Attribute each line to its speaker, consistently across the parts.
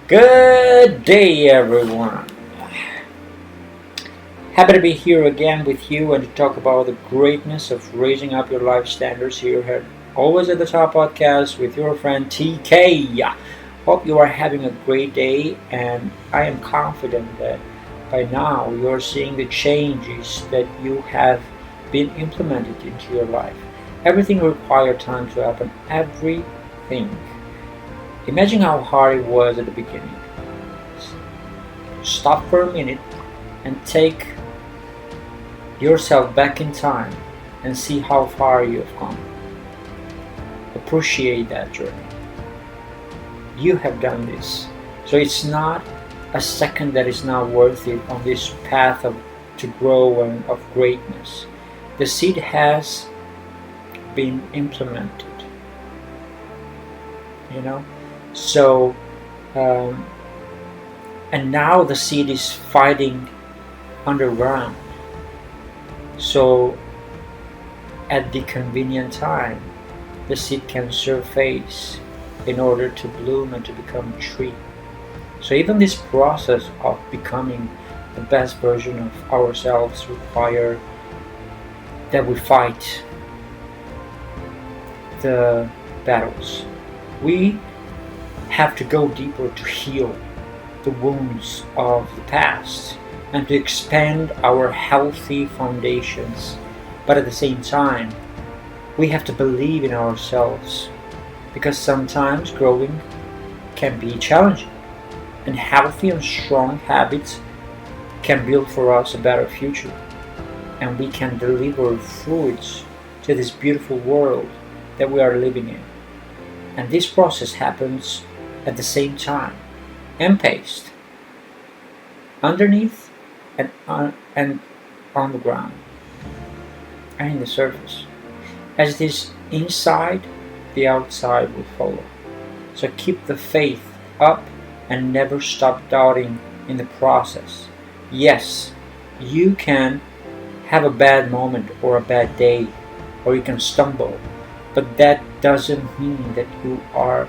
Speaker 1: Good day, everyone. Happy to be here again with you and to talk about the greatness of raising up your life standards here at Always at the Top podcast with your friend TK. Hope you are having a great day, and I am confident that by now you're seeing the changes that you have been implemented into your life. Everything required time to happen. Everything. Imagine how hard it was at the beginning. Stop for a minute and take yourself back in time and see how far you have come. Appreciate that journey. You have done this. So it's not a second that is not worth it on this path to grow and of greatness. The seed has been implemented. You know? So, and now the seed is fighting underground. So, at the convenient time, the seed can surface in order to bloom and to become a tree. So, even this process of becoming the best version of ourselves require that we fight the battles. We have to go deeper to heal the wounds of the past and to expand our healthy foundations. But at the same time, we have to believe in ourselves because sometimes growing can be challenging, and healthy and strong habits can build for us a better future, and we can deliver fruits to this beautiful world that we are living in. And this process happens at the same time and paced underneath and on the ground and in the surface. As it is inside, the outside will follow. So keep the faith up and never stop doubting in the process. Yes, you can have a bad moment or a bad day, or you can stumble, but that doesn't mean that you are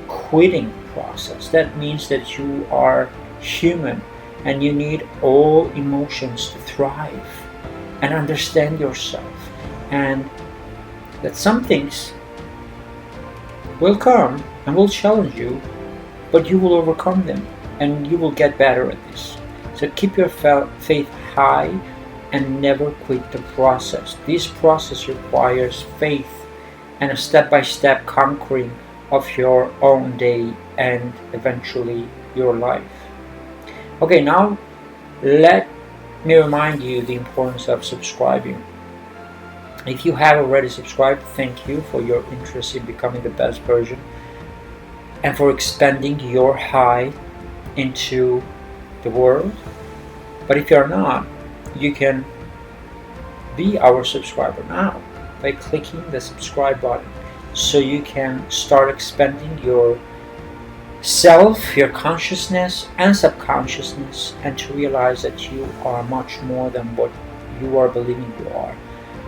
Speaker 1: quitting the process. That means that you are human and you need all emotions to thrive and understand yourself, and that some things will come and will challenge you, but you will overcome them and you will get better at this. So keep your faith high and never quit the process. This process requires faith and a step-by-step conquering of your own day and eventually your life. Okay, now let me remind you the importance of subscribing. If you have already subscribed, thank you for your interest in becoming the best version and for expanding your high into the world. But if you're not, you can be our subscriber now by clicking the subscribe button, so you can start expanding your self, your consciousness and subconsciousness, and to realize that you are much more than what you are believing you are.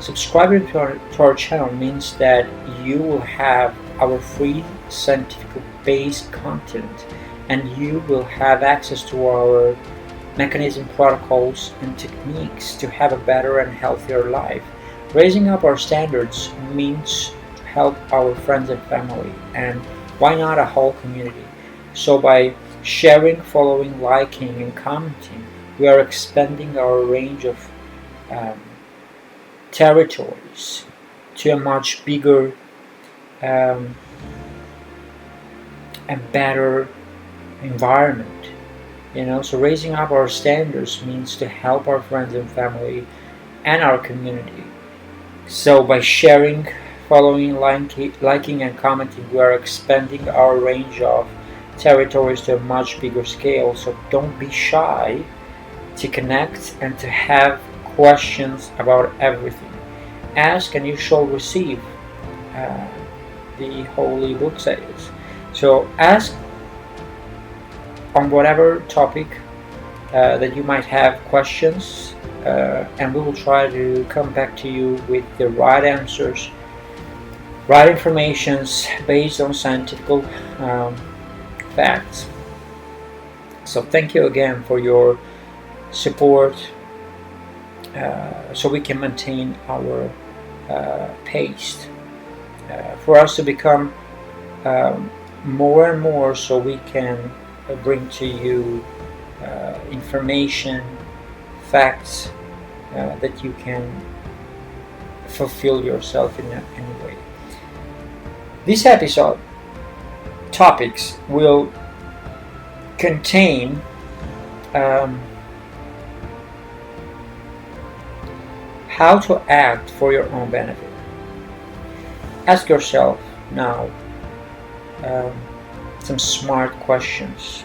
Speaker 1: Subscribing to our channel means that you will have our free scientific based content, and you will have access to our mechanism protocols and techniques to have a better and healthier life. Raising up our standards means to help our friends and family, and why not a whole community? So by sharing, following, liking, and commenting, we are expanding our range of territories to a much bigger and better environment. So raising up our standards means to help our friends and family and our community. So by sharing, following, liking, and commenting, we are expanding our range of territories to a much bigger scale. So don't be shy to connect and to have questions about everything. Ask and you shall receive, the Holy Book says. So ask on whatever topic that you might have questions, and we will try to come back to you with the right answers, right informations based on scientific facts. So thank you again for your support, so we can maintain our pace, for us to become more and more, so we can bring to you information, facts, that you can fulfill yourself in any way. This episode topics will contain how to act for your own benefit. Ask yourself now some smart questions.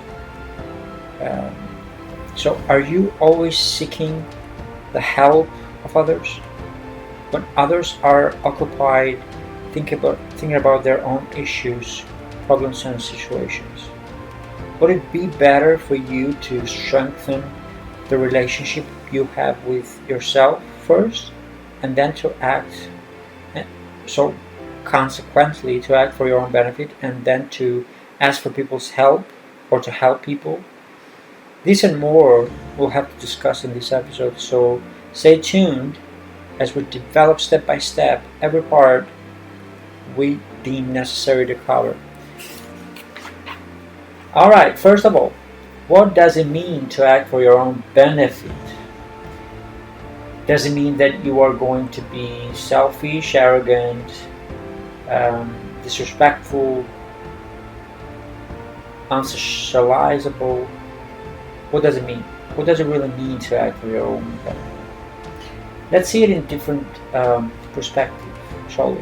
Speaker 1: So, are you always seeking the help of others? When others are occupied thinking about their own issues, problems, and situations, would it be better for you to strengthen the relationship you have with yourself first, and then to act, so consequently to act for your own benefit, and then to ask for people's help or to help people? This and more we'll have to discuss in this episode, so stay tuned as we develop step by step every part we deem necessary to cover. Alright, first of all, what does it mean to act for your own benefit? Does it mean that you are going to be selfish, arrogant, disrespectful, unsocializable? What does it mean? What does it really mean to act for your own benefit? Let's see it in different perspectives, shall we?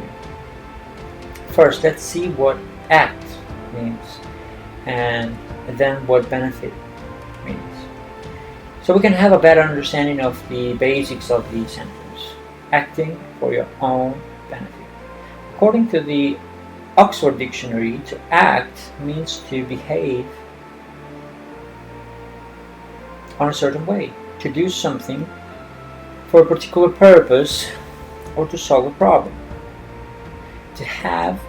Speaker 1: First, let's see what act means, and then what benefit means, so we can have a better understanding of the basics of the sentence. Acting for your own benefit. According to the Oxford Dictionary, to act means to behave on a certain way, to do something for a particular purpose, or to solve a problem. To have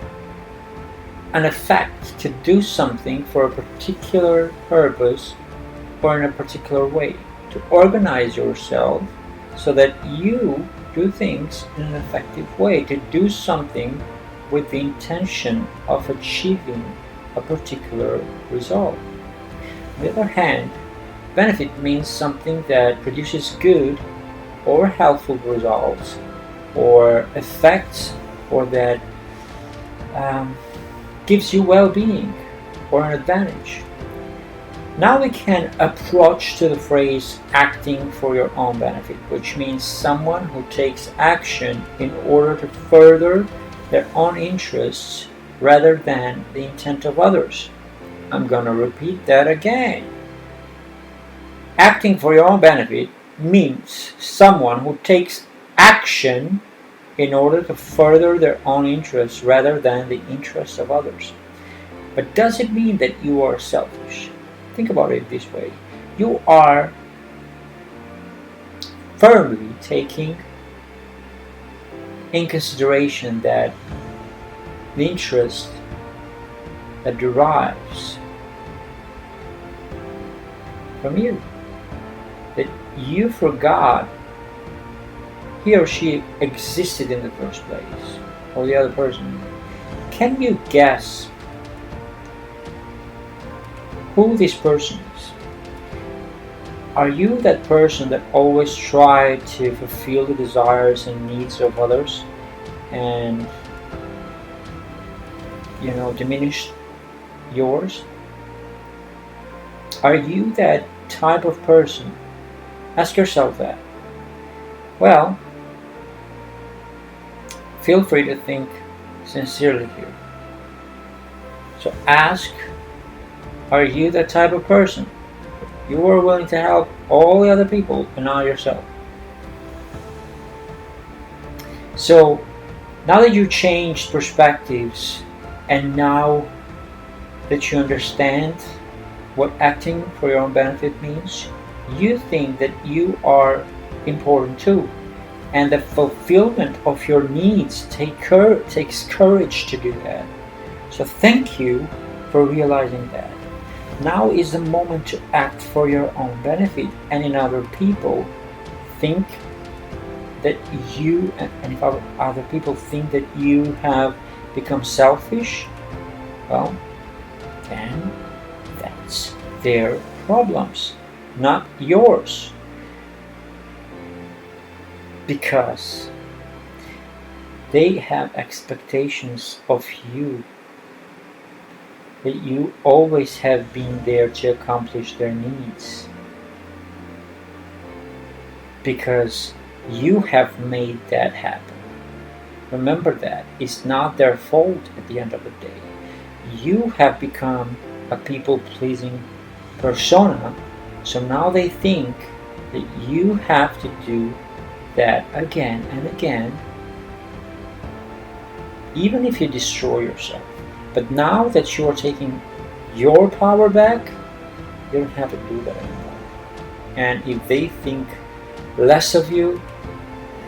Speaker 1: an effect, to do something for a particular purpose or in a particular way. To organize yourself so that you do things in an effective way. To do something with the intention of achieving a particular result. On the other hand, benefit means something that produces good or helpful results or effects, or that gives you well-being or an advantage. Now we can approach to the phrase acting for your own benefit, which means someone who takes action in order to further their own interests rather than the intent of others. I'm gonna repeat that again. Acting for your own benefit means someone who takes action in order to further their own interests rather than the interests of others. But does it mean that you are selfish? Think about it this way. You are firmly taking in consideration that the interest that derives from you, that you forgot he or she existed in the first place, or the other person. Can you guess who this person is? Are you that person that always try to fulfill the desires and needs of others and diminish yours? Are you that type of person? Ask yourself that. Well, feel free to think sincerely here. So ask, are you that type of person? You are willing to help all the other people and not yourself. So now that you changed perspectives, and now that you understand what acting for your own benefit means, you think that you are important too, and the fulfillment of your needs takes courage to do that. So thank you for realizing that. Now is the moment to act for your own benefit, and in other people think that you, and if other people think that you have become selfish, well, then that's their problems, not yours. Because they have expectations of you, that you always have been there to accomplish their needs. Because you have made that happen. Remember that. It's not their fault at the end of the day. You have become a people-pleasing persona, so now they think that you have to do that again and again, even if you destroy yourself. But now that you are taking your power back, you don't have to do that anymore. And if they think less of you,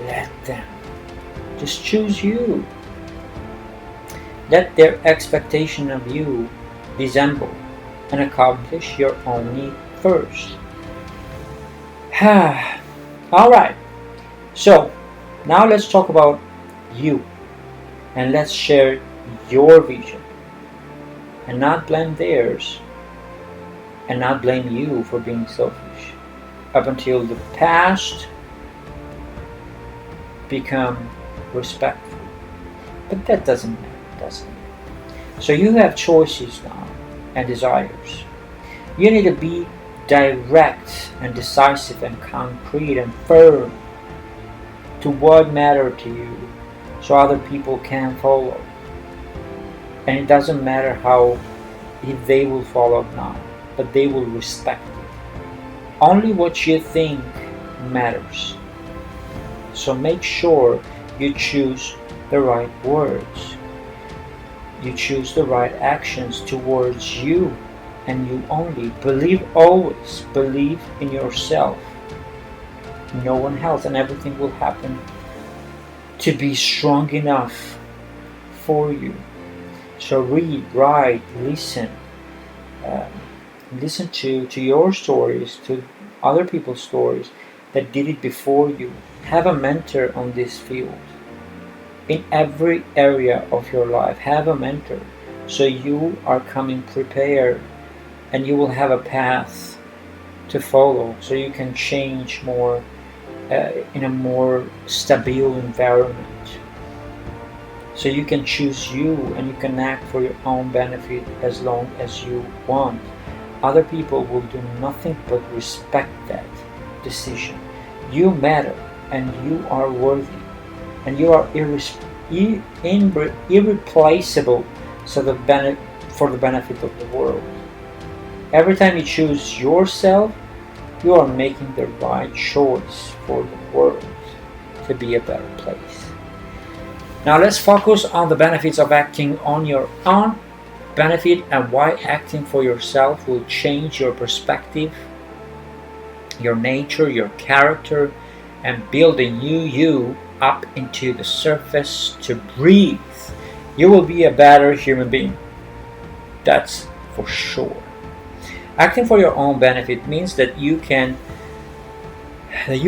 Speaker 1: let them. Just choose you. Let their expectation of you resemble and accomplish your own need first. Alright, so now let's talk about you, and let's share your vision and not blame theirs and not blame you for being selfish up until the past become respectful. But that doesn't matter, does it? So you have choices now and desires. You need to be direct and decisive and concrete and firm to what matter to you, so other people can follow. And it doesn't matter how, if they will follow or not, but they will respect it. Only what you think matters. So make sure you choose the right words. You choose the right actions towards you and you only. Believe always. Believe in yourself. No one else, and everything will happen to be strong enough for you. So read, write, listen. Listen to your stories, to other people's stories that did it before you. Have a mentor on this field. In every area of your life, have a mentor. So you are coming prepared and you will have a path to follow, so you can change more in a more stable environment. So you can choose you and you can act for your own benefit as long as you want. Other people will do nothing but respect that decision. You matter and you are worthy and you are irreplaceable, so for the benefit of the world. Every time you choose yourself, you are making the right choice for the world to be a better place. Now let's focus on the benefits of acting on your own benefit and why acting for yourself will change your perspective, your nature, your character, and build a new you up into the surface to breathe. You will be a better human being. That's for sure. Acting for your own benefit means that you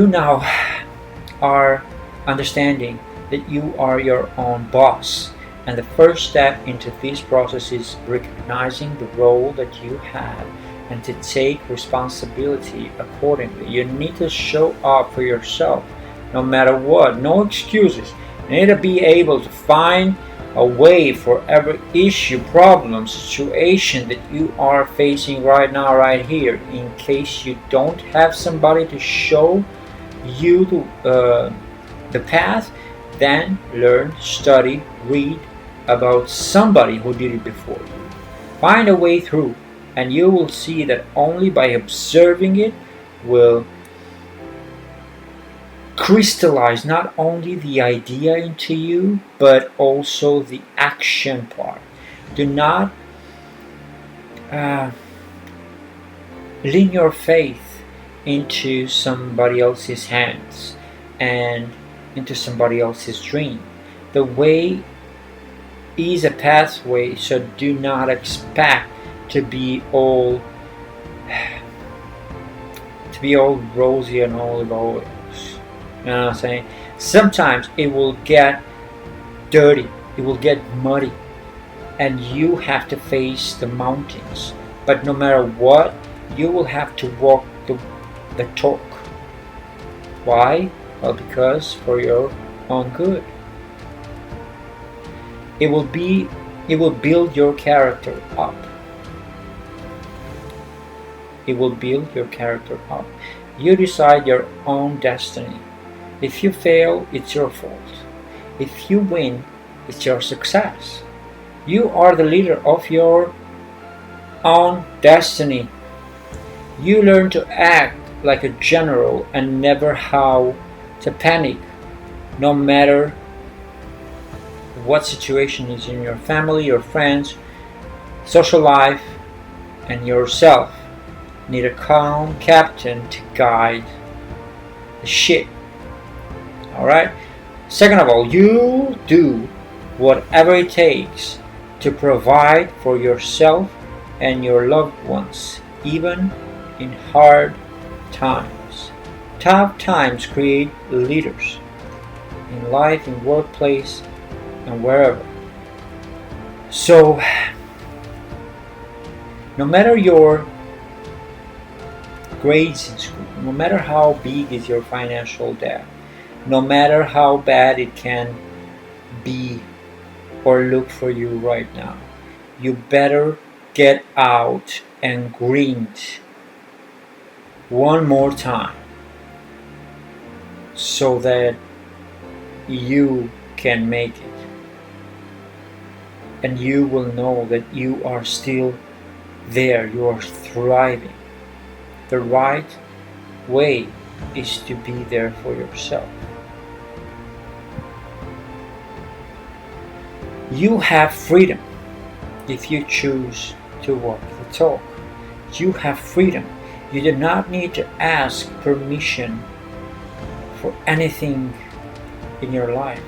Speaker 1: now are understanding that you are your own boss. And the first step into this process is recognizing the role that you have and to take responsibility accordingly. You need to show up for yourself no matter what. No excuses. You need to be able to find a way for every issue, problem, situation that you are facing right now, right here. In case you don't have somebody to show you the path, then learn, study, read about somebody who did it before you. Find a way through, and you will see that only by observing it will crystallize not only the idea into you, but also the action part. Do not lean your faith into somebody else's hands and into somebody else's dream. The way is a pathway, so do not expect to be all rosy and olive oils. You know what I'm saying? Sometimes it will get dirty, it will get muddy, and you have to face the mountains. But no matter what, you will have to walk the talk. Why? Well, because for your own good. It will build your character up. It will build your character up. You decide your own destiny. If you fail, it's your fault. If you win, it's your success. You are the leader of your own destiny. You learn to act like a general and never how to panic, no matter what situation is in your family, your friends, social life, and yourself. Need a calm captain to guide the ship. Alright? Second of all, you do whatever it takes to provide for yourself and your loved ones, even in hard times. Tough times create leaders in life, in workplace, and wherever. So, no matter your grades in school, no matter how big is your financial debt, no matter how bad it can be or look for you right now, you better get out and grind one more time so that you can make it. And you will know that you are still there, you are thriving. The right way is to be there for yourself. You have freedom if you choose to walk the talk. You have freedom. You do not need to ask permission for anything in your life.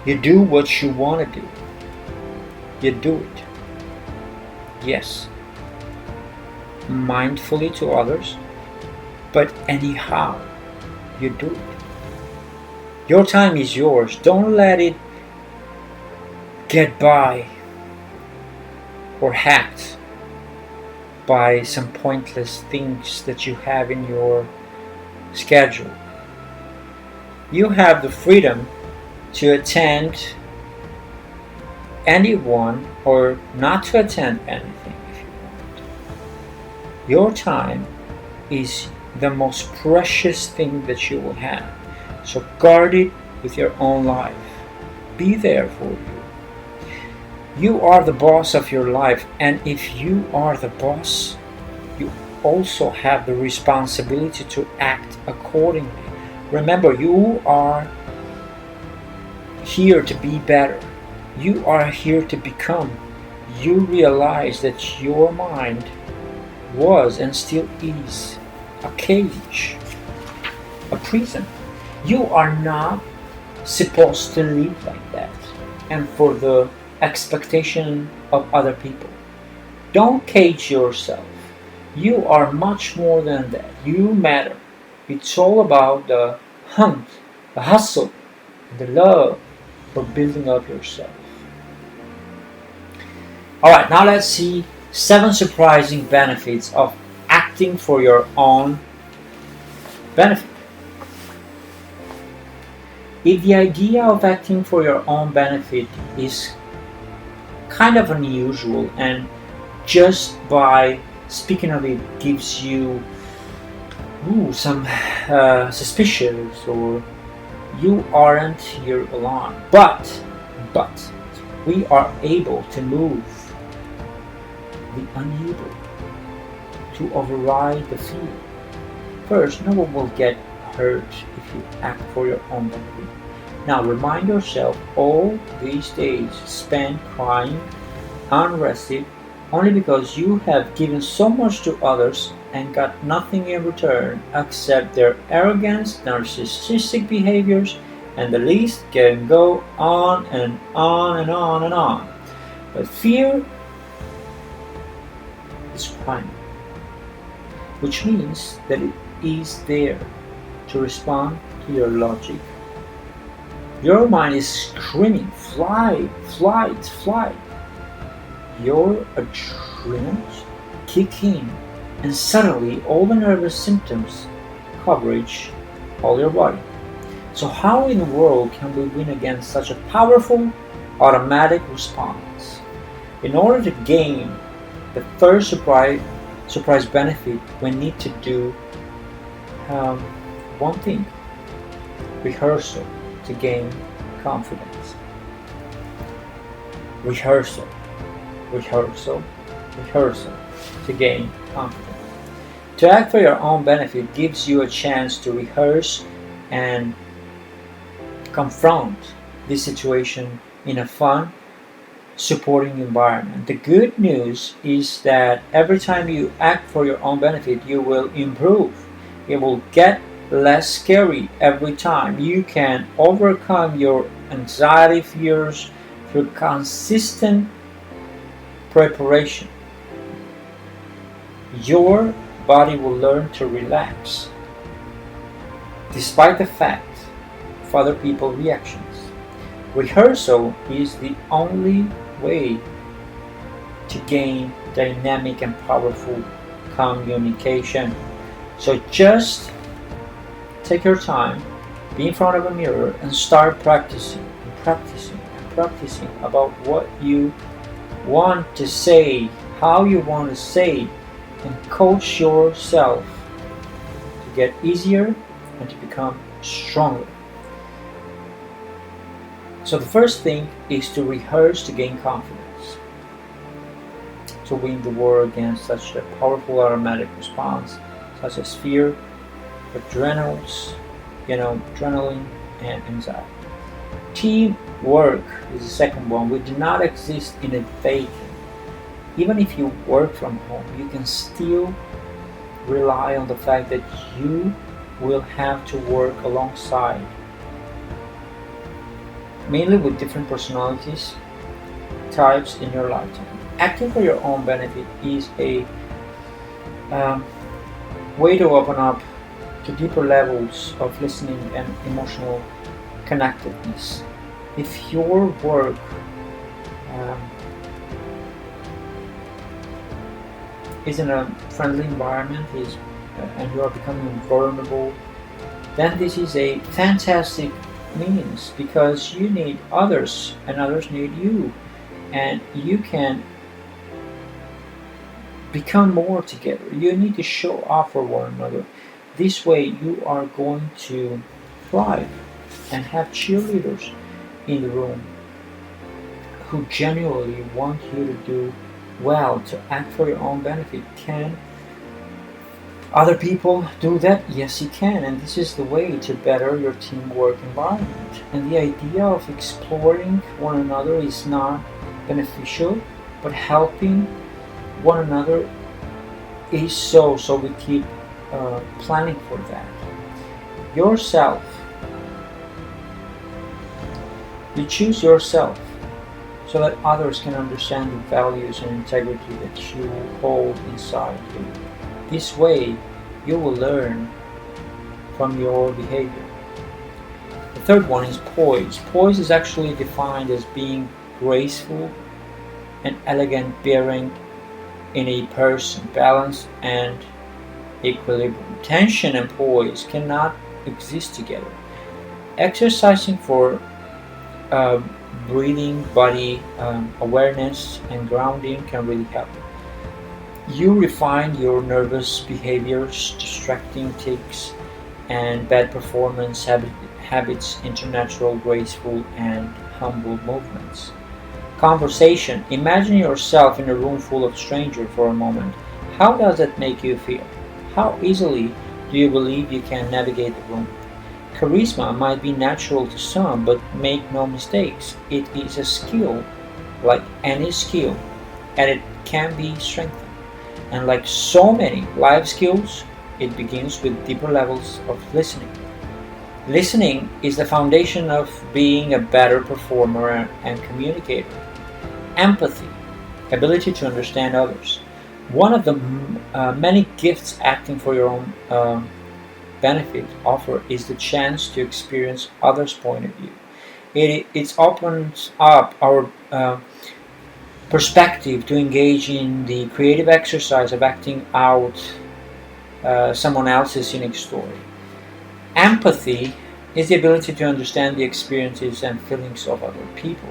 Speaker 1: You do what you want to do. You do it. Yes. Mindfully to others, but anyhow, you do it. Your time is yours. Don't let it get by or hacked by some pointless things that you have in your schedule. You have the freedom to attend anyone or not to attend anything if you want. Your time is the most precious thing that you will have. So guard it with your own life. Be there for you. You are the boss of your life, and if you are the boss, you also have the responsibility to act accordingly. Remember, you are here to be better. You are here to become. You realize that your mind was and still is a cage, a prison. You are not supposed to live like that and for the expectation of other people. Don't cage yourself. You are much more than that. You matter. It's all about the hunt, the hustle, the love for building up yourself. Alright, now let's see 7 surprising benefits of acting for your own benefit. If the idea of acting for your own benefit is kind of unusual and just by speaking of it gives you some suspicious, or you aren't here alone, but we are able to move the unable, to override the fear. First, no one will get hurt if you act for your own benefit. Now remind yourself all these days spent crying, unrested, only because you have given so much to others and got nothing in return except their arrogance, narcissistic behaviors, and the list can go on and on and on and on. But fear primary, which means that it is there to respond to your logic. Your mind is screaming, fly, flight, flight. Your adrenals kick in, and suddenly all the nervous symptoms coverage all your body. So how in the world can we win against such a powerful automatic response? In order to gain the first surprise benefit, we need to do one thing: rehearsal to gain confidence. Rehearsal, rehearsal, rehearsal to gain confidence. To act for your own benefit gives you a chance to rehearse and confront this situation in a fun, supporting environment. The good news is that every time you act for your own benefit, you will improve. It will get less scary every time. You can overcome your anxiety fears through consistent preparation. Your body will learn to relax despite the fact of other people's reactions. Rehearsal is the only way to gain dynamic and powerful communication. So just take your time, be in front of a mirror, and start practicing and practicing and practicing about what you want to say, how you want to say, and coach yourself to get easier and to become stronger. So the first thing is to rehearse to gain confidence, to win the war against such a powerful automatic response, such as fear, adrenaline, and anxiety. Teamwork is the second one. We do not exist in a vacuum. Even if you work from home, you can still rely on the fact that you will have to work alongside, mainly with different personalities types in your lifetime. Acting for your own benefit is a way to open up to deeper levels of listening and emotional connectedness. If your work is in a friendly environment and you are becoming vulnerable, then this is a fantastic means, because you need others and others need you, and you can become more together. You need to show off for one another. This way you are going to thrive and have cheerleaders in the room who genuinely want you to do well, to act for your own benefit. Can other people do that? Yes, you can, and this is the way to better your teamwork environment. And the idea of exploring one another is not beneficial, but helping one another is so we keep planning for that. Yourself. You choose yourself so that others can understand the values and integrity that you hold inside you. This way, you will learn from your behavior. The third one is poise. Poise is actually defined as being graceful and elegant bearing in a person, balance and equilibrium. Tension and poise cannot exist together. Exercising for breathing, body awareness, and grounding can really help. You refine your nervous behaviors, distracting tics, and bad performance habits into natural, graceful, and humble movements. Conversation. Imagine yourself in a room full of strangers for a moment. How does that make you feel? How easily do you believe you can navigate the room? Charisma might be natural to some, but make no mistakes. It is a skill like any skill, and it can be strengthened. And like so many life skills, it begins with deeper levels of listening. Listening is the foundation of being a better performer and communicator. Empathy, ability to understand others. One of the many gifts acting for your own benefit offer is the chance to experience others' point of view. It opens up our perspective to engage in the creative exercise of acting out someone else's unique story. Empathy is the ability to understand the experiences and feelings of other people.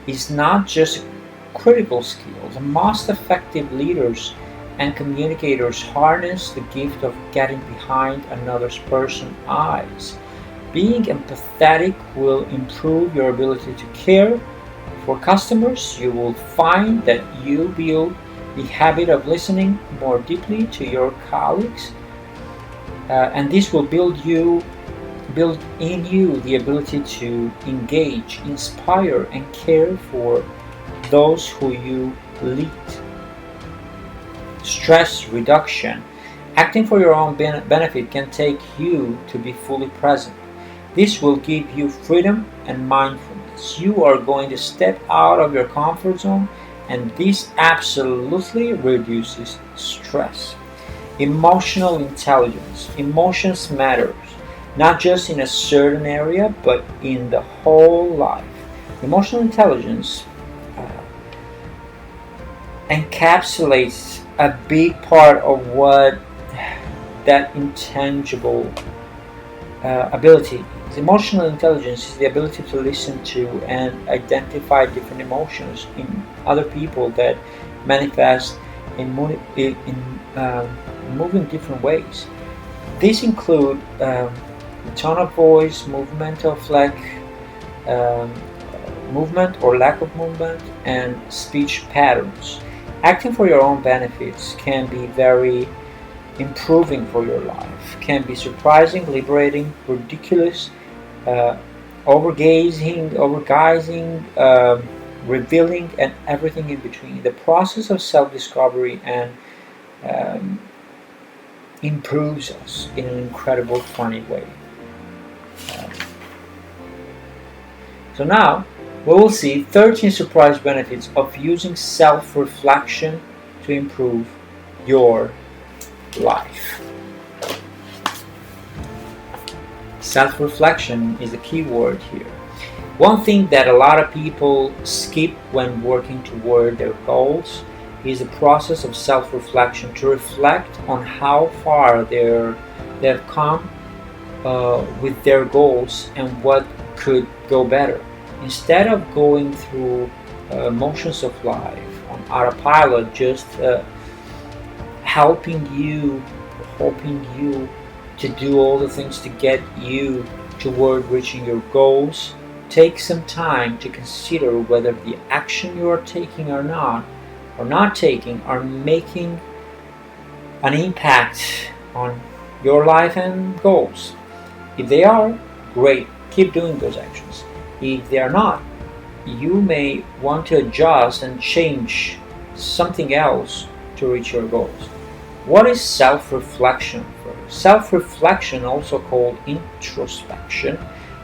Speaker 1: It's not just a critical skill. The most effective leaders and communicators harness the gift of getting behind another person's eyes. Being empathetic will improve your ability to care for customers. You will find that you build the habit of listening more deeply to your colleagues, and this will build in you the ability to engage, inspire, and care for those who you lead. Stress reduction. Acting for your own benefit can take you to be fully present. This will give you freedom and mindfulness. You are going to step out of your comfort zone, and this absolutely reduces stress. Emotional intelligence. Emotions matter, not just in a certain area, but in the whole life. Emotional intelligence encapsulates a big part of what that intangible ability is. Emotional intelligence is the ability to listen to and identify different emotions in other people that manifest in moving different ways. These include tone of voice, um, movement or lack of movement, and speech patterns. Acting for your own benefits can be very improving for your life, can be surprising, liberating, ridiculous, uh, overguising, revealing, and everything in between. The process of self-discovery and um, improves us in an incredible, funny way. Um, so now we will see 13 surprise benefits of using self-reflection to improve your life. Self-reflection is the key word here. One thing that a lot of people skip when working toward their goals is the process of self-reflection, to reflect on how far they've come with their goals and what could go better. Instead of going through motions of life on autopilot, just helping you, hoping you to do all the things to get you toward reaching your goals, take some time to consider whether the action you are taking or not taking, are making an impact on your life and goals. If they are, great, keep doing those actions. If they are not, you may want to adjust and change something else to reach your goals. What is self-reflection? Self-reflection, also called introspection,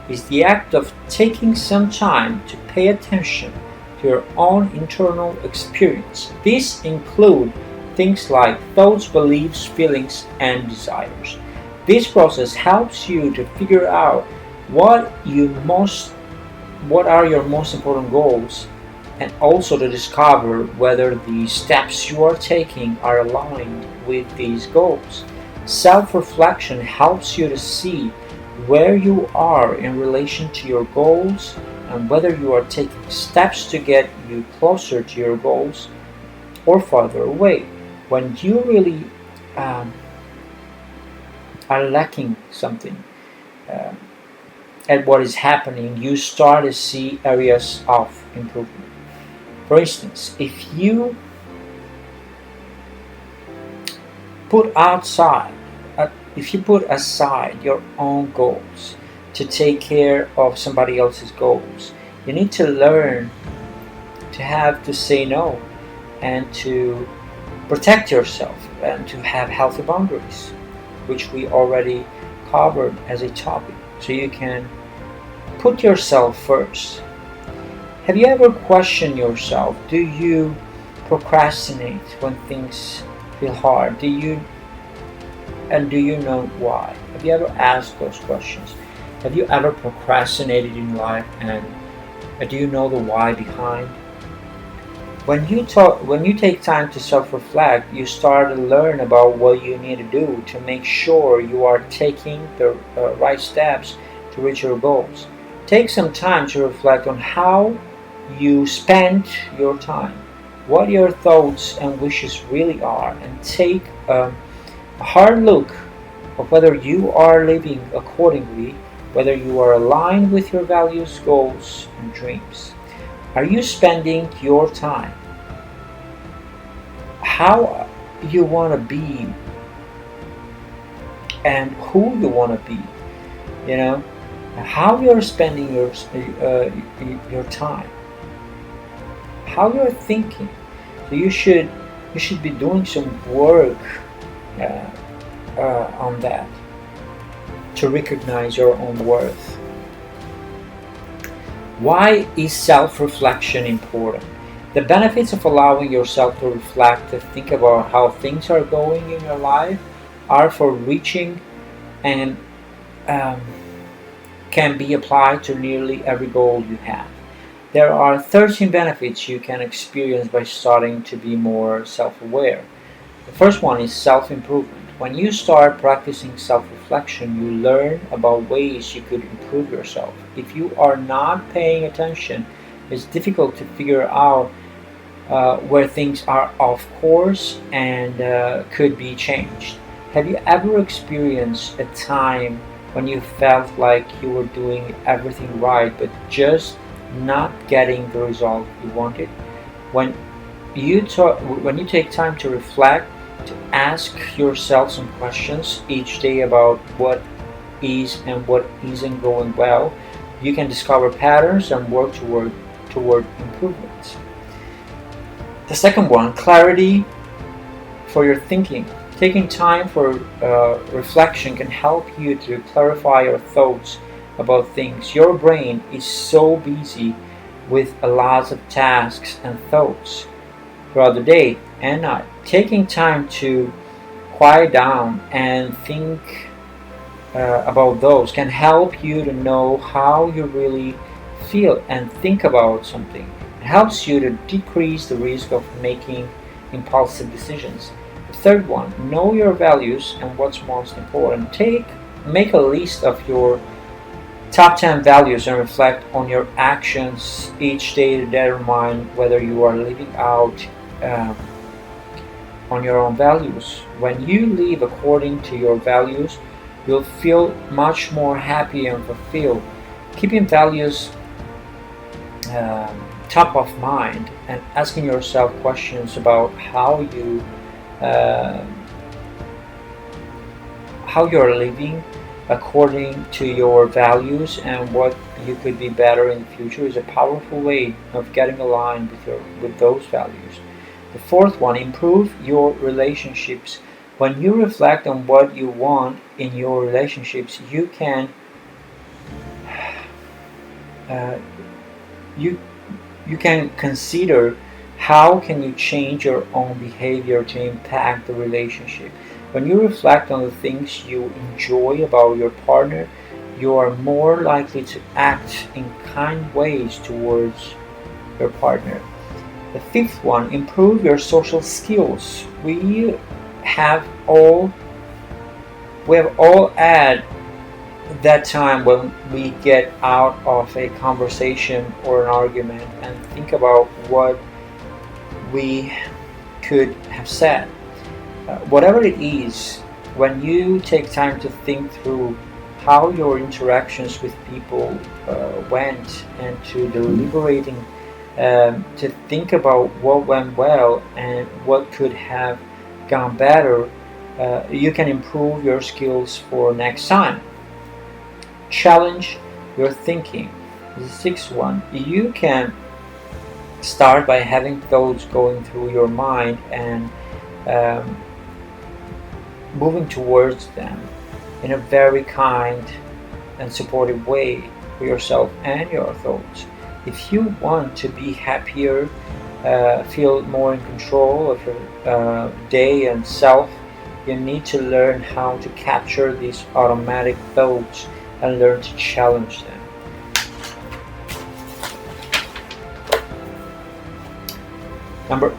Speaker 1: is the act of taking some time to pay attention to your own internal experience. These include things like thoughts, beliefs, feelings, and desires. This process helps you to figure out what are your most important goals, and also to discover whether the steps you are taking are aligned with these goals. Self-reflection helps you to see where you are in relation to your goals and whether you are taking steps to get you closer to your goals or farther away. When you really are lacking something uh, at what is happening, you start to see areas of improvement. For instance, put outside, if you put aside your own goals to take care of somebody else's goals, you need to learn to have to say no and to protect yourself and to have healthy boundaries, which we already covered as a topic. So you can put yourself first. Have you ever questioned yourself? Do you procrastinate when things feel hard? Do you know why? Have you ever asked those questions? Have you ever procrastinated in life, and do you know the why behind? When you take time to self-reflect, you start to learn about what you need to do to make sure you are taking the right steps to reach your goals. Take some time to reflect on how you spend your time, what your thoughts and wishes really are, and take a hard look of whether you are living accordingly, whether you are aligned with your values, goals, and dreams. Are you spending your time how you want to be and who you want to be? You know, how you're spending your time, how you're thinking. So you should be doing some work uh, on that to recognize your own worth. Why is self reflection important? The benefits of allowing yourself to reflect, to think about how things are going in your life, are for reaching and um, can be applied to nearly every goal you have. There are 13 benefits you can experience by starting to be more self aware. The first one is self improvement. When you start practicing self reflection, you learn about ways you could improve yourself. If you are not paying attention, it's difficult to figure out where things are off course and could be changed. Have you ever experienced a time when you felt like you were doing everything right but just not getting the result you wanted? When when you take time to reflect, to ask yourself some questions each day about what is and what isn't going well, you can discover patterns and work toward improvements. The second one, clarity for your thinking. Taking time for reflection can help you to clarify your thoughts about things. Your brain is so busy with a lot of tasks and thoughts throughout the day and night. Taking time to quiet down and think about those can help you to know how you really feel and think about something. It helps you to decrease the risk of making impulsive decisions. The third one, know your values and what's most important. Make a list of your top 10 values and reflect on your actions each day to determine whether you are living out um, on your own values. When you live according to your values, you'll feel much more happy and fulfilled. Keeping values top of mind and asking yourself questions about uh, how you're living according to your values and what you could be better in the future is a powerful way of getting aligned with those values. The fourth one, improve your relationships. When you reflect on what you want in your relationships, uh, you you can consider how can you change your own behavior to impact the relationship. When you reflect on the things you enjoy about your partner, you are more likely to act in kind ways towards your partner. The fifth one, improve your social skills. Have all we have all had that time when we get out of a conversation or an argument and think about what we could have said. Whatever it is, when you take time to think through how your interactions with people went and to deliberating to think about what went well and what could have gone better, you can improve your skills for next time. Challenge your thinking. The sixth one, you can start by having thoughts going through your mind and um, moving towards them in a very kind and supportive way for yourself and your thoughts. If you want to be happier feel more in control of your day and self, you need to learn how to capture these automatic thoughts and learn to challenge them. Number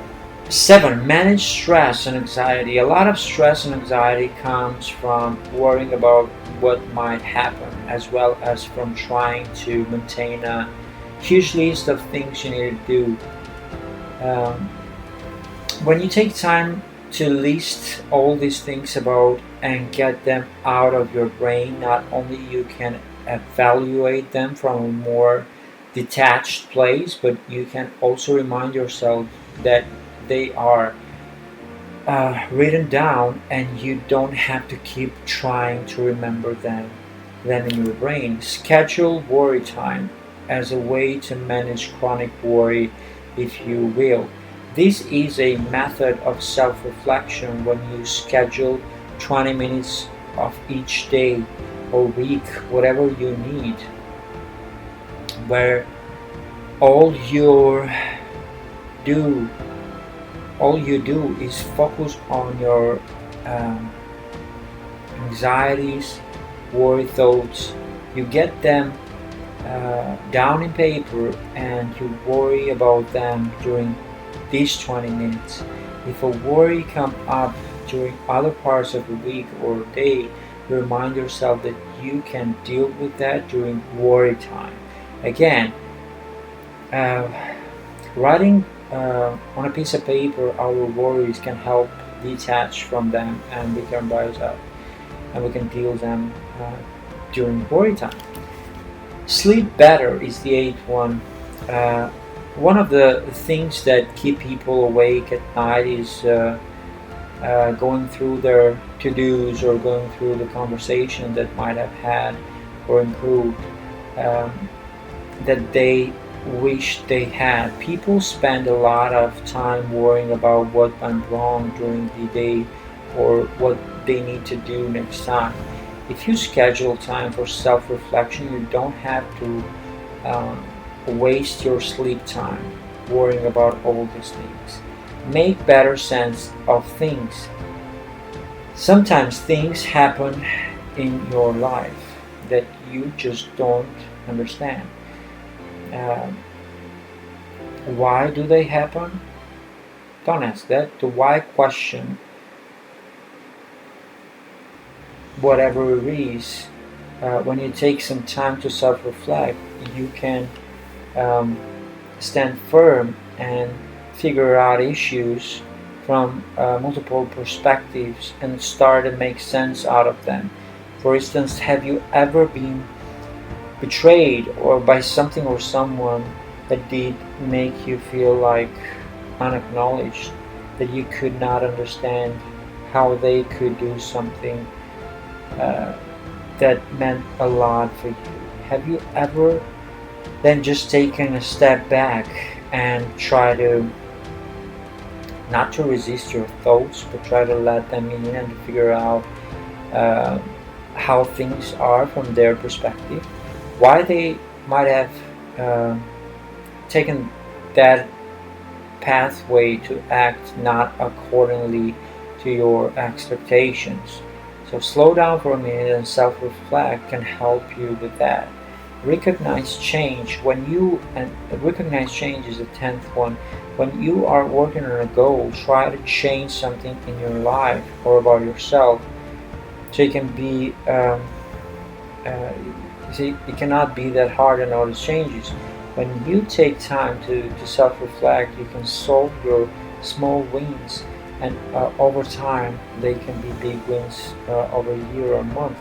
Speaker 1: 7, manage stress and anxiety. A lot of stress and anxiety comes from worrying about what might happen, as well as from trying to maintain a huge list of things you need to do. Um, when you take time to list all these things about and get them out of your brain, not only you can evaluate them from a more detached place, but you can also remind yourself that they are written down, and you don't have to keep trying to remember them in your brain. Schedule worry time as a way to manage chronic worry, if you will. This is a method of self reflection when you schedule 20 minutes of each day or week, whatever you need, where all you do all you do is focus on your um, anxieties, worry thoughts. You get them down in paper and you worry about them during these 20 minutes. If a worry comes up during other parts of the week or day, remind yourself that you can deal with that during worry time. Again, uh, writing on a piece of paper our worries can help detach from them, and we can rise up and we can deal them during worry time. Sleep better is the eighth one. Uh, One of the things that keep people awake at night is going through their to-dos or going through the conversation that might have had or improved, um, that they wish they had. People spend a lot of time worrying about what went wrong during the day or what they need to do next time. If you schedule time for self-reflection, you don't have to um, waste your sleep time worrying about all these things. Make better sense of things. Sometimes things happen in your life that you just don't understand. Um, why do they happen? Don't ask that. The why question, whatever it is, when you take some time to self reflect, you can um, stand firm and figure out issues from multiple perspectives and start to make sense out of them. For instance, have you ever been betrayed or by something or someone that did make you feel like unacknowledged, that you could not understand how they could do something uh, that meant a lot for you? Have you ever then just taken a step back and try to not to resist your thoughts, but try to let them in and to figure out uh, how things are from their perspective, why they might have uh, taken that pathway to act not accordingly to your expectations. So slow down for a minute and self-reflect can help you with that. Recognize change when you and recognize change is the 10th one. When you are working on a goal, try to change something in your life or about yourself, so it can be uh, see, it cannot be that hard to notice changes. When you take time to self-reflect, you can solve your small wins, and over time they can be big wins over a year or a month.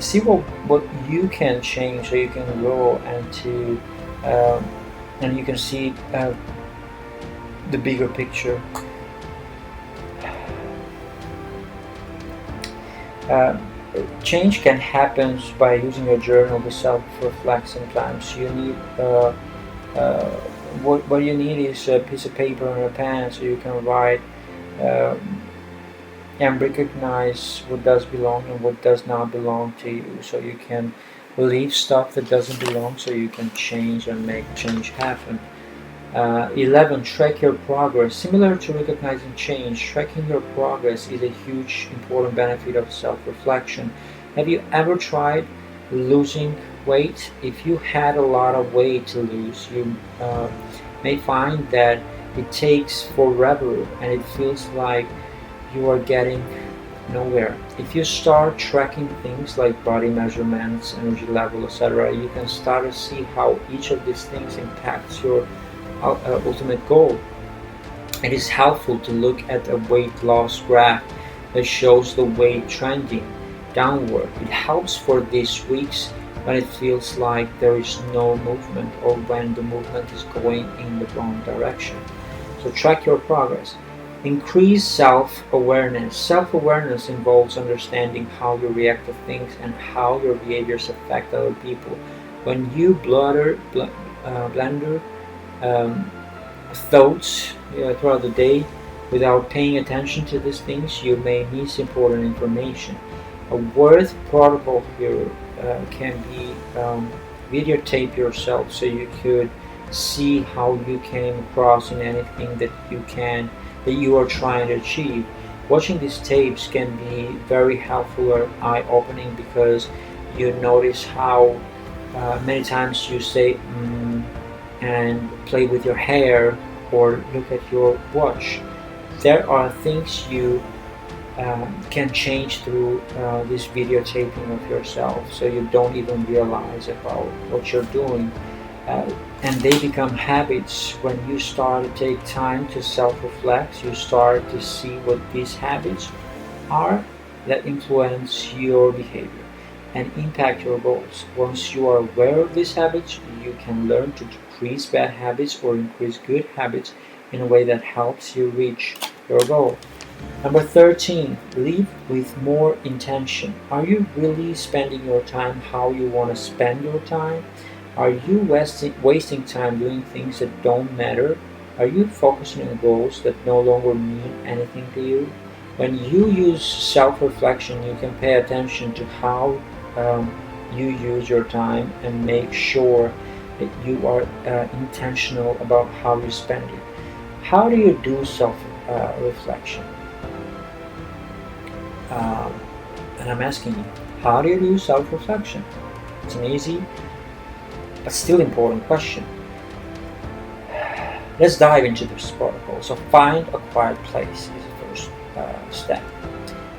Speaker 1: See what you can change so you can grow um, and you can see the bigger picture. Uh, Change can happen by using a journal to self-reflect. Sometimes you need uh, what you need is a piece of paper and a pen so you can write um, and recognize what does belong and what does not belong to you, so you can leave stuff that doesn't belong so you can change and make change happen. 11. Track your progress. Similar to recognizing change, tracking your progress is a huge, important benefit of self-reflection. Have you ever tried losing weight? If you had a lot of weight to lose, you may find that it takes forever and it feels like you are getting nowhere. If you start tracking things like body measurements, energy level, etc., you can start to see how each of these things impacts your ultimate goal. It is helpful to look at a weight loss graph that shows the weight trending downward. It helps for these weeks when it feels like there is no movement or when the movement is going in the wrong direction. So track your progress. Increase self-awareness. Self-awareness involves understanding how you react to things and how your behaviors affect other people. When you blunder um, thoughts throughout the day without paying attention to these things, you may miss important information. A worth protocol here can be videotape yourself so you could see how you came across in anything that you are trying to achieve. Watching these tapes can be very helpful or eye-opening because you notice how many times you say and play with your hair or look at your watch. There are things you can change through this videotaping of yourself so you don't even realize about what you're doing. Uh, and they become habits. When you start to take time to self-reflect, you start to see what these habits are that influence your behavior and impact your goals. Once you are aware of these habits, you can learn to decrease bad habits or increase good habits in a way that helps you reach your goal. Number 13, live with more intention. Are you really spending your time how you want to spend your time? Are you wasting time doing things that don't matter? Are you focusing on goals that no longer mean anything to you? When you use self-reflection, you can pay attention to how you use your time and make sure that you are intentional about how you spend it. How do you do self-reflection? Um, and I'm asking you, how do you do self-reflection? It's an easy but still important question. Let's dive into this protocol. So find a quiet place is the first step.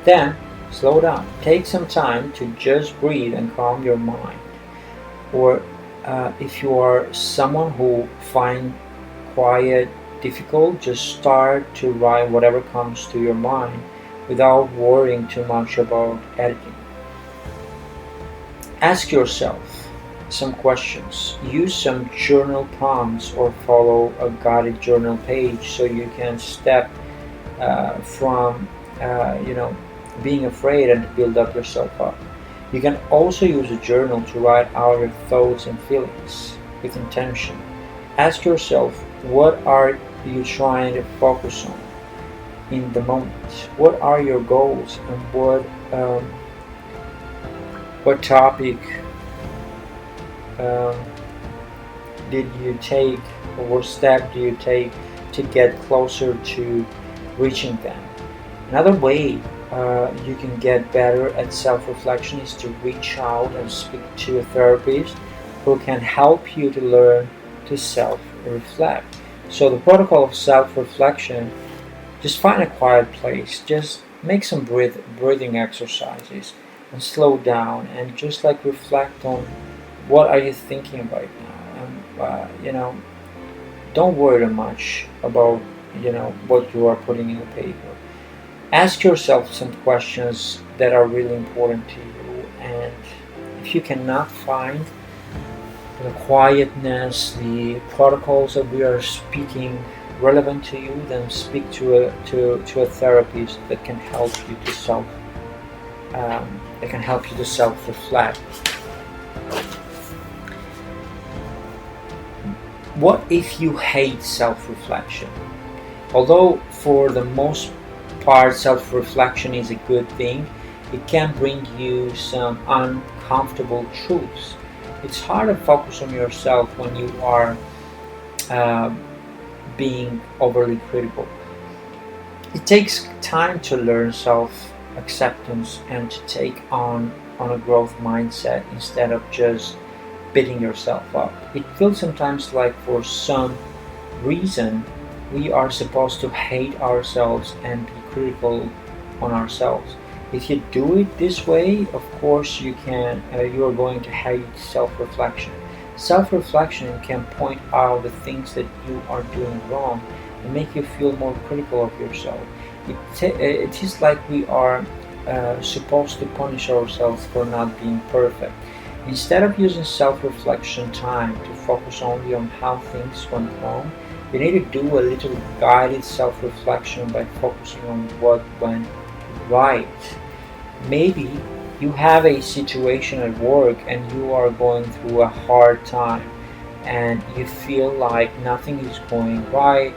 Speaker 1: Then slow down. Take some time to just breathe and calm your mind. Or if you are someone who finds quiet difficult, just start to write whatever comes to your mind without worrying too much about editing. Ask yourself some questions. Use some journal prompts or follow a guided journal page so you can step from being afraid and build up yourself up. You can also use a journal to write out your thoughts and feelings with intention. Ask yourself, what are you trying to focus on in the moment? What are your goals and what topic um, did you take or what step do you take to get closer to reaching them? Another way you can get better at self-reflection is to reach out and speak to a therapist who can help you to learn to self-reflect. So the protocol of self-reflection, just find a quiet place, just make some breathing exercises and slow down and just like reflect on what are you thinking right now, and don't worry too much about what you are putting in the paper. Ask yourself some questions that are really important to you, and if you cannot find the quietness, the protocols that we are speaking relevant to you, then speak to a therapist that can help you to self-reflect. What if you hate self-reflection? Although for the most part self-reflection is a good thing, it can bring you some uncomfortable truths. It's hard to focus on yourself when you are being overly critical. It takes time to learn self acceptance and to take on a growth mindset instead of just beating yourself up. It feels sometimes like for some reason we are supposed to hate ourselves and be critical on ourselves. If you do it this way, of course you are going to hate self-reflection. Self-reflection can point out the things that you are doing wrong and make you feel more critical of yourself. It is like we are supposed to punish ourselves for not being perfect. Instead of using self-reflection time to focus only on how things went wrong, you need to do a little guided self-reflection by focusing on what went right. Maybe you have a situation at work and you are going through a hard time and you feel like nothing is going right.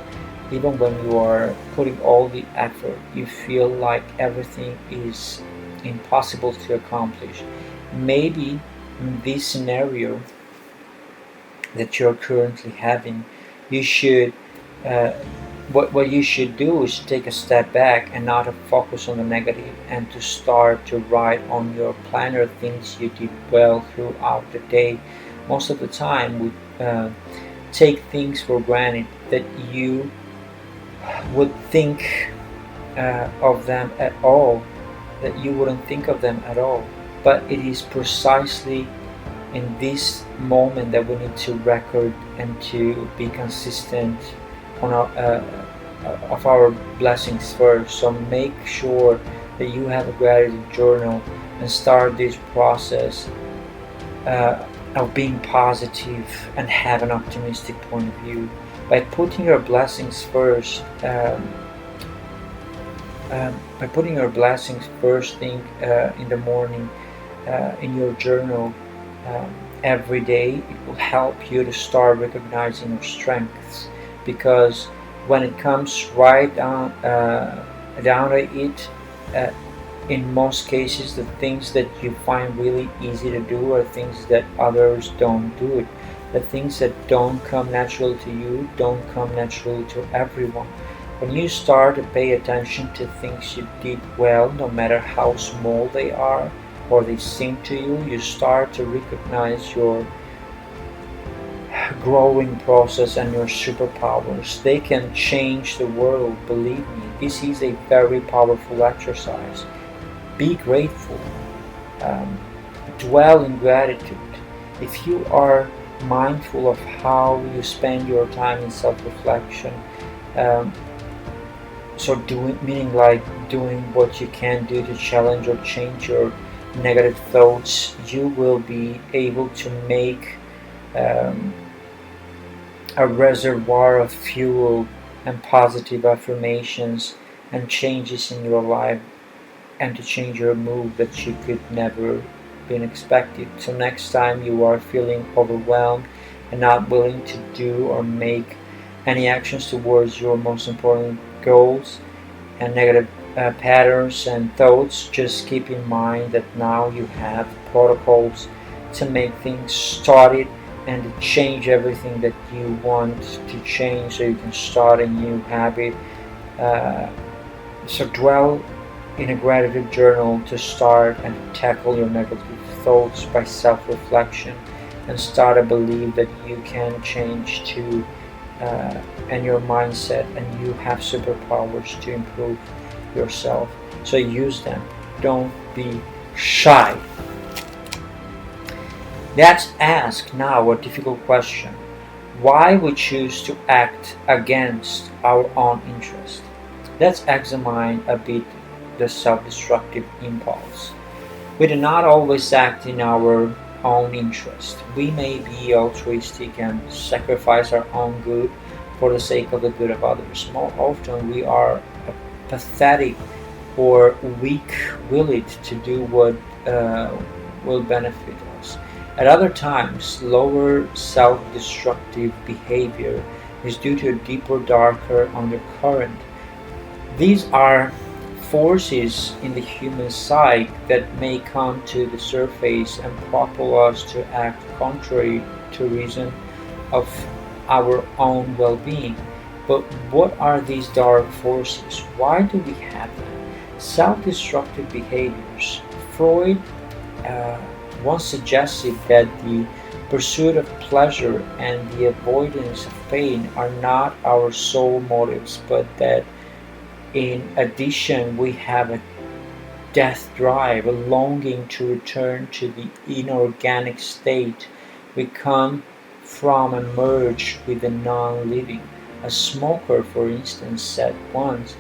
Speaker 1: Even when you are putting all the effort, you feel like everything is impossible to accomplish. Maybe in this scenario that you're currently having, you should uh, what you should do is take a step back and not to focus on the negative and to start to write on your planner things you did well throughout the day. Most of the time we take things for granted that you would think of them at all, that you wouldn't think of them at all. But it is precisely in this moment that we need to record and to be consistent on of our blessings first. So make sure that you have a gratitude journal and start this process of being positive and have an optimistic point of view by putting your blessings first. By putting your blessings first thing in the morning in your journal every day, it will help you to start recognizing your strengths, because when it comes right down to it, uh, in most cases the things that you find really easy to do are things that others don't do it. The things that don't come natural to you don't come natural to everyone. When you start to pay attention to things you did well, no matter how small they are or they seem to you, you start to recognize your growing process and your superpowers. They can change the world, believe me. This is a very powerful exercise. Be grateful. Um, Dwell in gratitude. If you are mindful of how you spend your time in self-reflection, um, so doing meaning like doing what you can do to challenge or change your negative thoughts, you will be able to make um, a reservoir of fuel and positive affirmations and changes in your life, and to change your mood that you could never been expected. So next time you are feeling overwhelmed and not willing to do or make any actions towards your most important goals and negative patterns and thoughts, just keep in mind that now you have protocols to make things started and to change everything that you want to change so you can start a new habit. Uh, so dwell in a gratitude journal to start and tackle your negative thoughts by self-reflection, and start to believe that you can change to and your mindset, and you have superpowers to improve yourself. So use them. Don't be shy. Let's ask now a difficult question. Why we choose to act against our own interest? Let's examine a bit the self-destructive impulse. We do not always act in our own interest. We may be altruistic and sacrifice our own good for the sake of the good of others. More often, we are pathetic or weak-willed to do what will benefit us. At other times, lower self-destructive behavior is due to a deeper, darker undercurrent. These are forces in the human psyche that may come to the surface and propel us to act contrary to reason of our own well-being. But what are these dark forces? Why do we have them? Self-destructive behaviors. Freud uh, once suggested that the pursuit of pleasure and the avoidance of pain are not our sole motives, but that in addition we have a death drive, a longing to return to the inorganic state we come from and merge with the non living. A smoker, for instance, said once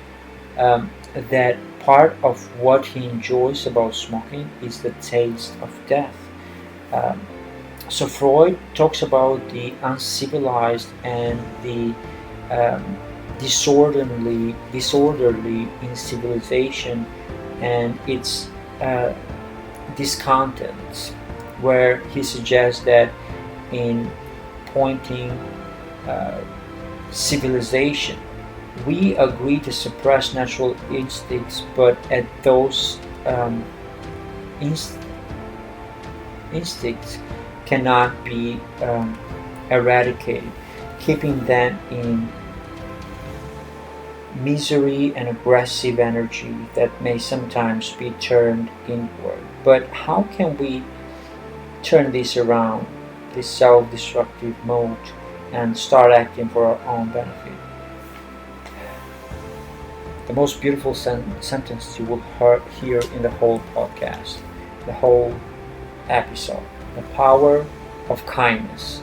Speaker 1: that part of what he enjoys about smoking is the taste of death. Um, so Freud talks about the uncivilized and the um, disorderly in civilization and its uh, discontents, where he suggests that in pointing uh, civilization, we agree to suppress natural instincts, but at those inst- instincts cannot be eradicated, keeping them in misery and aggressive energy that may sometimes be turned inward. But how can we turn this around, this self destructive mode, and start acting for our own benefit? The most beautiful sentence you will hear in the whole podcast, the whole episode: the power of kindness.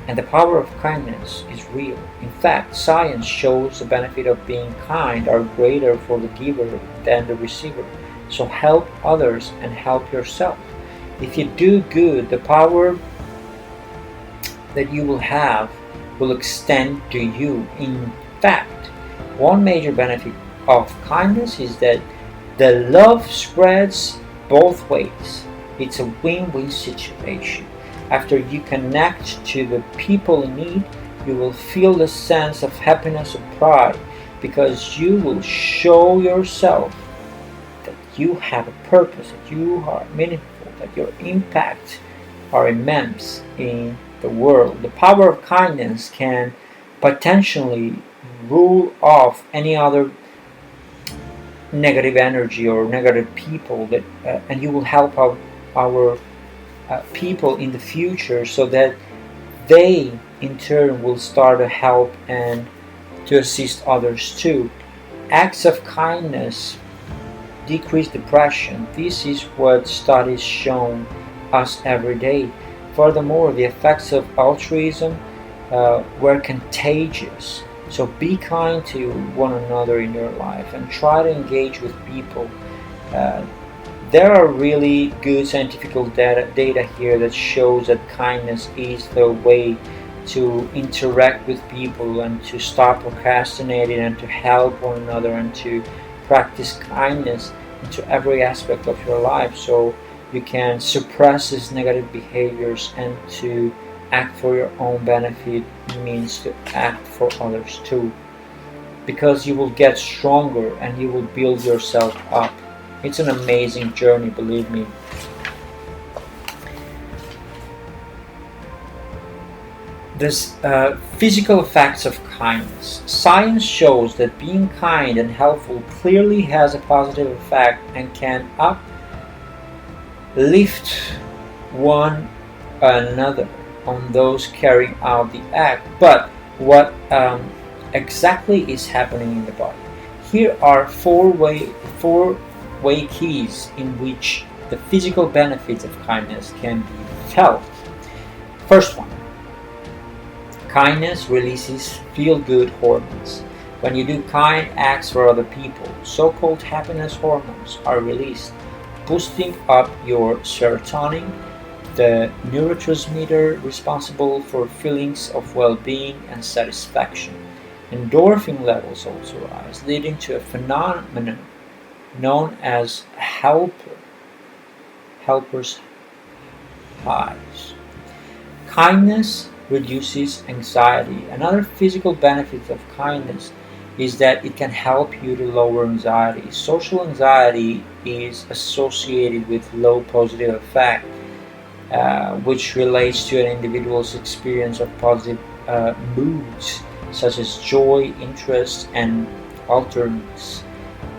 Speaker 1: And the power of kindness is real. In fact, science shows the benefit of being kind are greater for the giver than the receiver. So help others and help yourself. If you do good, the power that you will have will extend to you. In fact, one major benefit of kindness is that the love spreads both ways. It's a win-win situation. After you connect to the people in need, you will feel the sense of happiness and pride because you will show yourself that you have a purpose, that you are meaningful, that your impact are immense in the world. The power of kindness can potentially rule off any other negative energy or negative people that, and you will help out our people in the future so that they in turn will start to help and to assist others too. Acts of kindness decrease depression. This is what studies show us every day. Furthermore, the effects of altruism were contagious. So be kind to one another in your life and try to engage with people. Uh, there are really good scientific data here that shows that kindness is the way to interact with people and to stop procrastinating and to help one another and to practice kindness into every aspect of your life so you can suppress these negative behaviors, and to act for your own benefit means to act for others too, because you will get stronger and you will build yourself up. It's an amazing journey, believe me. There's physical effects of kindness. Science shows that being kind and helpful clearly has a positive effect and can uplift one another on those carrying out the act. But what exactly is happening in the body? Here are four-way keys in which the physical benefits of kindness can be felt. First one, kindness releases feel-good hormones. When you do kind acts for other people, so-called happiness hormones are released, boosting up your serotonin, the neurotransmitter responsible for feelings of well-being and satisfaction. Endorphin levels also rise, leading to a phenomenon known as helper's highs. Kindness reduces anxiety. Another physical benefit of kindness is that it can help you to lower anxiety. Social anxiety is associated with low positive affect, which relates to an individual's experience of positive moods such as joy, interest, and alertness.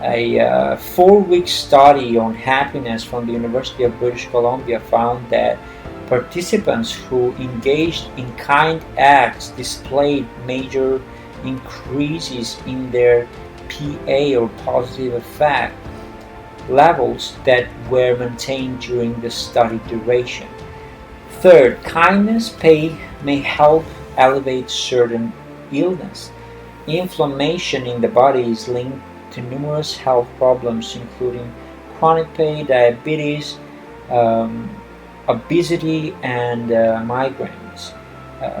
Speaker 1: A 4-week study on happiness from the University of British Columbia found that participants who engaged in kind acts displayed major increases in their PA, or positive affect levels, that were maintained during the study duration. Third, may help elevate certain illness. Inflammation in the body is linked to numerous health problems, including chronic pain, diabetes, um, obesity, and migraines.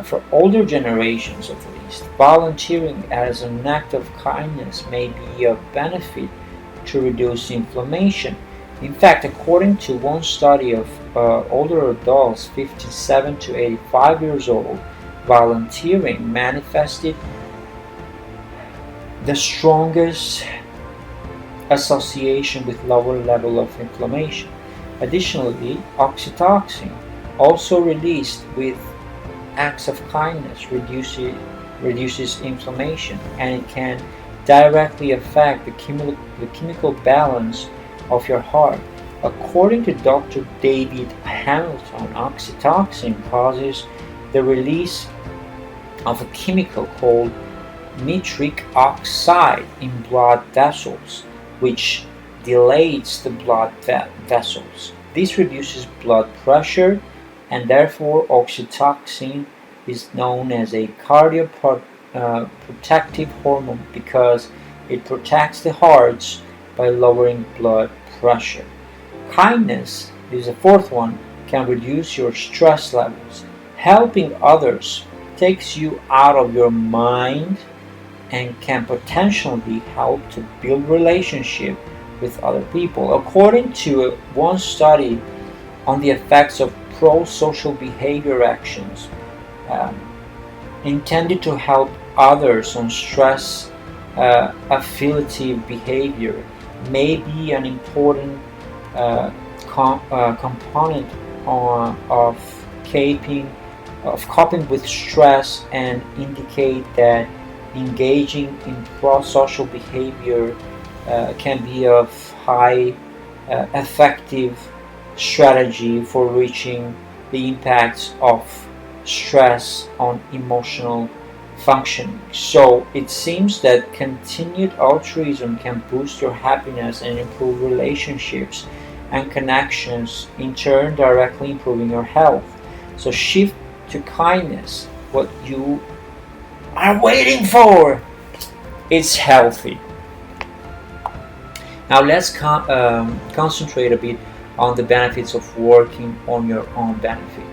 Speaker 1: For older generations, at least, volunteering as an act of kindness may be of benefit to reduce inflammation. In fact, according to one study of older adults 57 to 85 years old, volunteering manifested the strongest association with lower level of inflammation. Additionally, oxytocin, also released with acts of kindness, reduces inflammation, and it can directly affect the chemical balance of your heart. According to Dr. David Hamilton, oxytocin causes the release of a chemical called nitric oxide in blood vessels, which dilates the blood vessels. This reduces blood pressure, and therefore oxytocin is known as a cardioprotective hormone, because it protects the hearts by lowering blood pressure. Kindness is the fourth one, can reduce your stress levels. Helping others takes you out of your mind and can potentially help to build relationship with other people. According to one study on the effects of pro-social behavior actions um, intended to help others on stress affiliative behavior, may be an important component of coping with stress, and indicate that engaging in pro-social behavior can be of high effective strategy for reaching the impacts of stress on emotional functioning. So it seems that continued altruism can boost your happiness and improve relationships and connections, in turn directly improving your health. So shift to kindness. What you are waiting for, it's healthy. Now let's concentrate a bit on the benefits of working on your own benefit.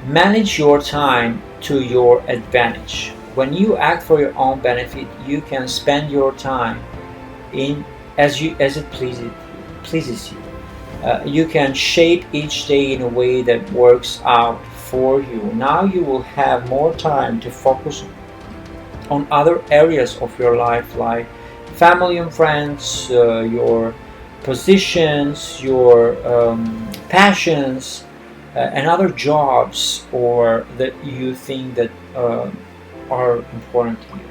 Speaker 1: Manage your time to your advantage. When you act for your own benefit, you can spend your time in as it pleases you. You can shape each day in a way that works out for you. Now you will have more time to focus on other areas of your life, like family and friends, your positions, your passions, and other jobs, or that you think that are important to you.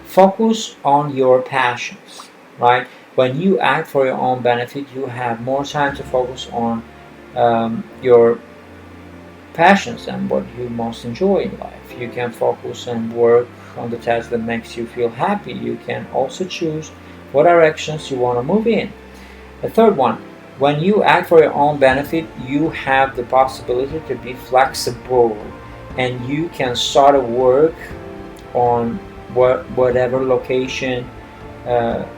Speaker 1: Focus on your passions, right? When you act for your own benefit, you have more time to focus on your passions and what you most enjoy in life. You can focus and work on the task that makes you feel happy. You can also choose what directions you want to move in. The third one, when you act for your own benefit, you have the possibility to be flexible, and you can start a work on whatever location,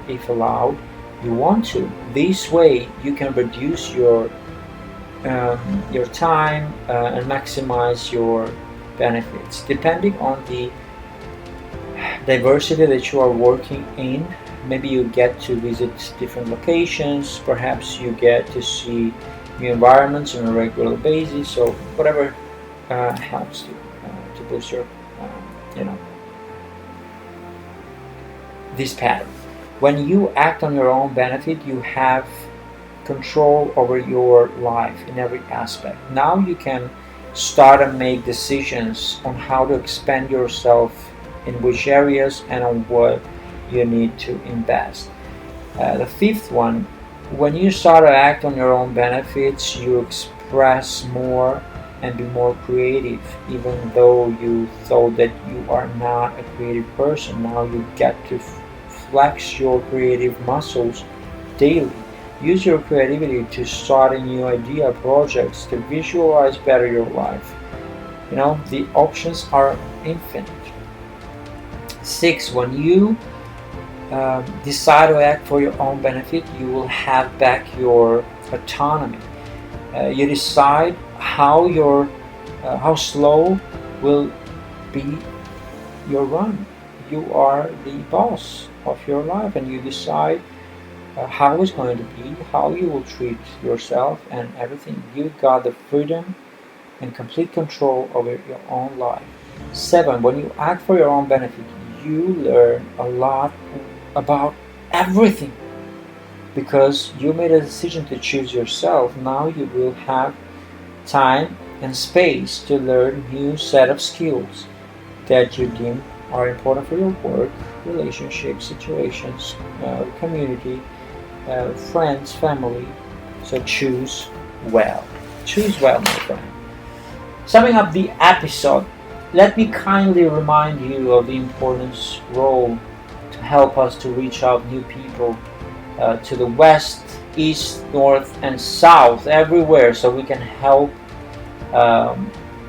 Speaker 1: if allowed, you want to. This way, you can reduce your time and maximize your benefits. Depending on the diversity that you are working in, maybe you get to visit different locations, perhaps you get to see new environments on a regular basis, so whatever helps to boost your, you know, this pattern. When you act on your own benefit, you have control over your life in every aspect. Now you can start and make decisions on how to expand yourself in which areas, and on what you need to invest. The fifth one, when you start to act on your own benefits, you express more and be more creative. Even though you thought that you are not a creative person, now you get to flex your creative muscles daily. Use your creativity to start a new idea, projects, to visualize better your life. The options are infinite. Six, when you decide to act for your own benefit, you will have back your autonomy. You decide how slow will be your run. You are the boss of your life, and you decide how it's going to be, how you will treat yourself, and everything. You got the freedom and complete control over your own life. Seven, when you act for your own benefit, you learn a lot about everything because you made a decision to choose yourself. Now you will have time and space to learn new set of skills that you deem are important for your work, relationships, situations, community, friends, family. So choose well. Choose well, my friend. Summing up the episode, let me kindly remind you of the importance role to help us to reach out new people to the west, east, north, and south, everywhere, so we can help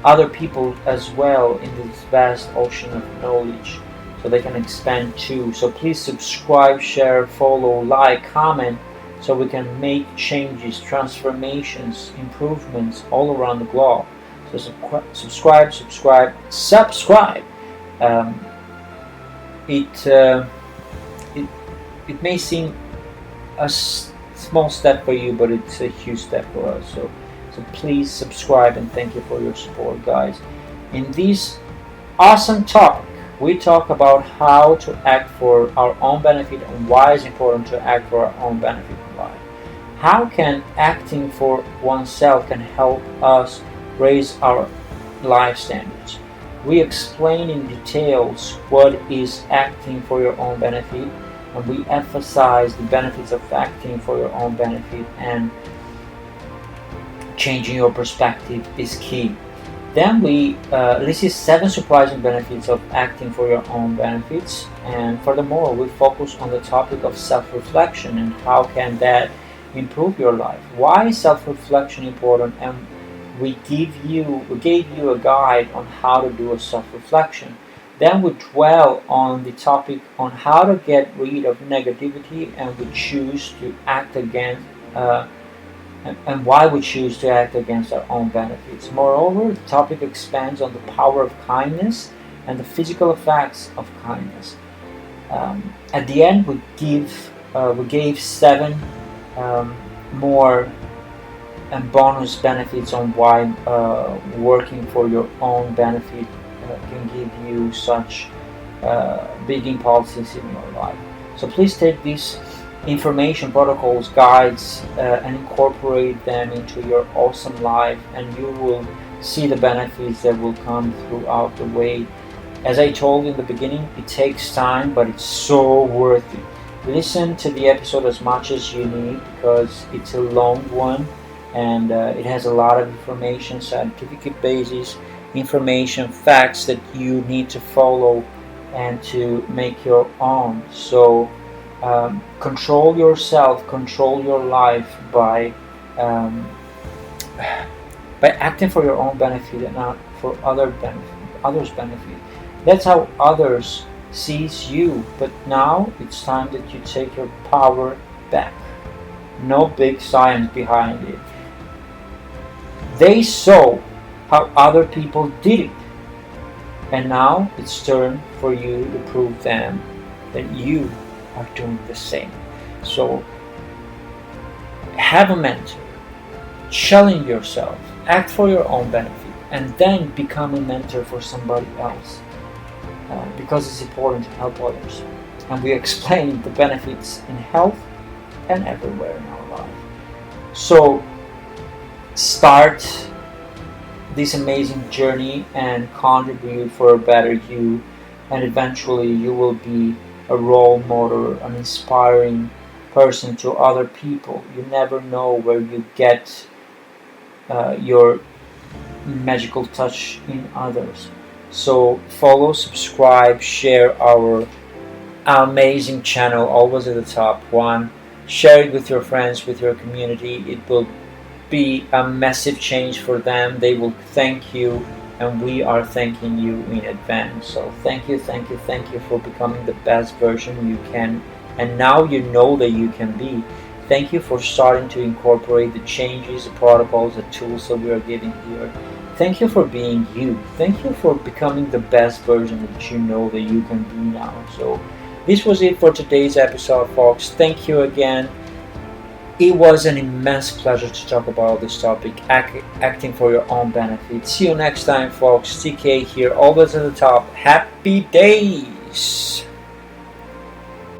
Speaker 1: other people as well in this vast ocean of knowledge, so they can expand too. So please subscribe, share, follow, like, comment, so we can make changes, transformations, improvements all around the globe. So subscribe. It may seem a small step for you, but it's a huge step for us. So please subscribe, and thank you for your support, guys. In this awesome topic, we talk about how to act for our own benefit and why it's important to act for our own benefit in life. How can acting for oneself can help us raise our life standards. We explain in details what is acting for your own benefit, and we emphasize the benefits of acting for your own benefit, and changing your perspective is key. Then we listed 7 surprising benefits of acting for your own benefits, and furthermore we focus on the topic of self-reflection and how can that improve your life. Why is self-reflection important? And we gave you a guide on how to do a self-reflection. Then we dwell on the topic on how to get rid of negativity, and we choose to act against and why we choose to act against our own benefits. Moreover, the topic expands on the power of kindness and the physical effects of kindness. At the end, we gave 7 more and bonus benefits on why working for your own benefit can give you such big impulses in your life. So please take these information, protocols, guides, and incorporate them into your awesome life, and you will see the benefits that will come throughout the way. As I told in the beginning, it takes time, but it's so worth it. Listen to the episode as much as you need because it's a long one, and it has a lot of information, scientific basis, information, facts that you need to follow and to make your own. So control yourself, control your life by acting for your own benefit and not for others' benefit. That's how others sees you. But now it's time that you take your power back. No big science behind it. They saw how other people did it, and now it's turn for you to prove them that you are doing the same. So have a mentor, challenge yourself, act for your own benefit, and then become a mentor for somebody else, because it's important to help others. And we explain the benefits in health and everywhere in our life. So start this amazing journey and contribute for a better you and eventually you will be a role model, an inspiring person to other people. You never know where you get your magical touch in others. So follow, subscribe, share our amazing channel, always at the top one. Share it with your friends, with your community. It will be a massive change for them. They will thank you, and we are thanking you in advance. So thank you, thank you, thank you for becoming the best version you can, and now you know that you can be. Thank you for starting to incorporate the changes, the protocols, the tools that we are giving here. Thank you for being you. Thank you for becoming the best version that you know that you can be now. So this was it for today's episode, folks. Thank you again. It was an immense pleasure to talk about this topic, acting for your own benefit. See you next time, folks. TK here, always at the top. Happy days!